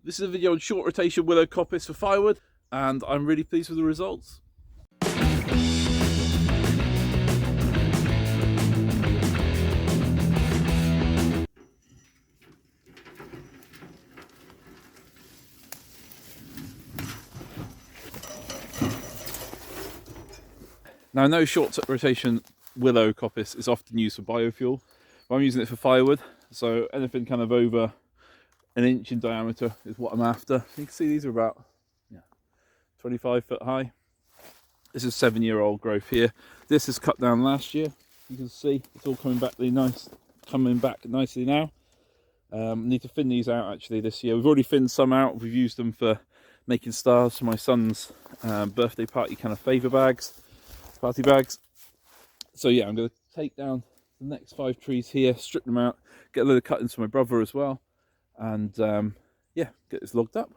This is a video on short rotation willow coppice for firewood, and I'm really pleased with the results. Now, I know short rotation willow coppice is often used for biofuel, but I'm using it for firewood, so anything kind of over an inch in diameter is what I'm after. You can see these are about 25 foot high. This is 7-year-old growth here. This is cut down last year. You can see it's all coming back nicely now. Need to thin these out actually this year. We've already thinned some out. We've used them for making stars for my son's birthday party kind of favour bags. Party bags. So yeah, I'm going to take down the next 5 trees here, strip them out, get a load of cuttings for my brother as well, and yeah, get this logged up.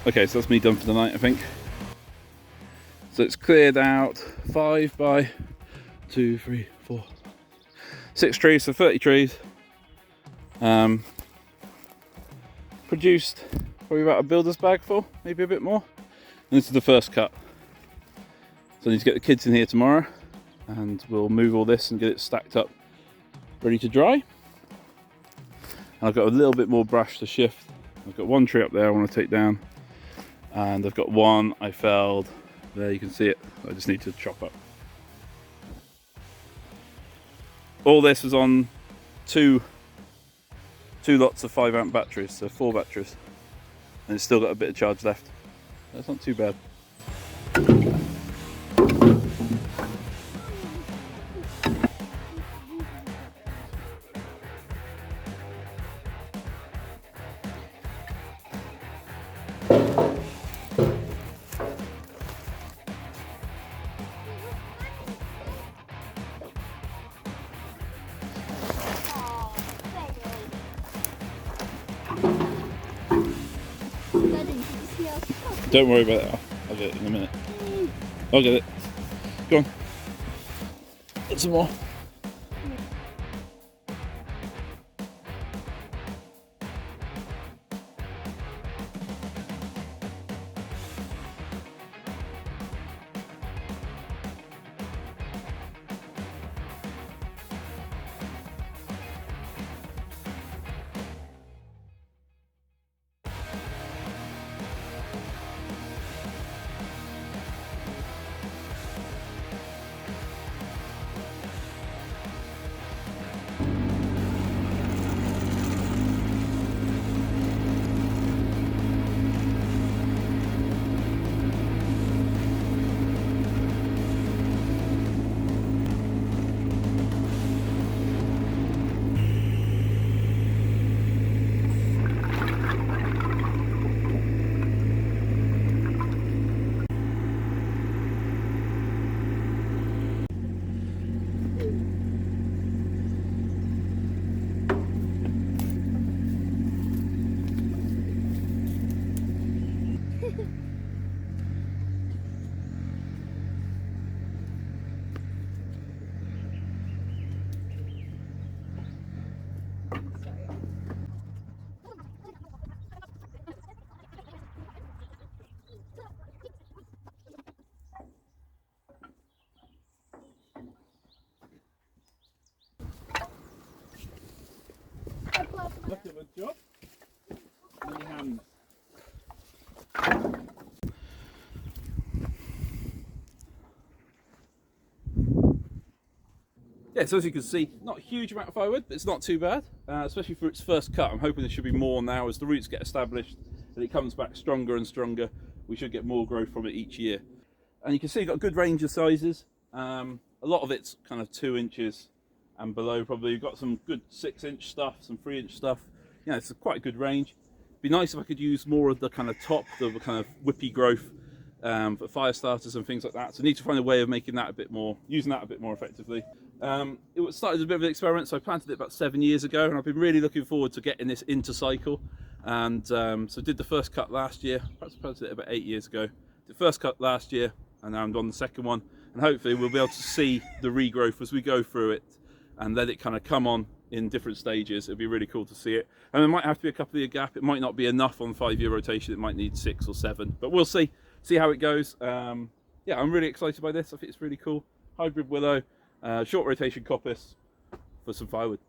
Okay, so that's me done for the night, I think. So it's cleared out 5 by 2, 3, 4, 6 trees, so 30 trees. Produced probably about a builder's bag full, maybe a bit more. And this is the first cut. So I need to get the kids in here tomorrow and we'll move all this and get it stacked up, ready to dry. And I've got a little bit more brush to shift. I've got one tree up there I want to take down, and I've got one I felled there, you can see it, I just need to chop up. All this was on two lots of 5 amp batteries, so 4 batteries, and it's still got a bit of charge left. That's not too bad. Don't worry about it, I'll get it in a minute. I'll get it. Go on. Get some more. Look at the job. In your hands. Yeah, so as you can see, not a huge amount of firewood, but it's not too bad, especially for its first cut. I'm hoping there should be more now as the roots get established and it comes back stronger and stronger. We should get more growth from it each year. And you can see you've got a good range of sizes. A lot of it's kind of 2 inches and below probably. You've got some good 6-inch stuff, some 3-inch stuff. Yeah, it's quite a good range. It'd be nice if I could use more of the kind of top, the kind of whippy growth for fire starters and things like that. So I need to find a way of making that a bit more, using that a bit more effectively. It started as a bit of an experiment, so I planted it about 7 years ago, and I've been really looking forward to getting this into cycle. And so did the first cut last year. Perhaps I planted it about 8 years ago. The first cut last year, and now I'm on the second one. And hopefully we'll be able to see the regrowth as we go through it and let it kind of come on in different stages. It'd be really cool to see it. And there might have to be a couple of year gap. It might not be enough on 5-year rotation. It might need 6 or 7, but we'll see how it goes. Yeah, I'm really excited by this. I think it's really cool. Hybrid willow, short rotation coppice for some firewood.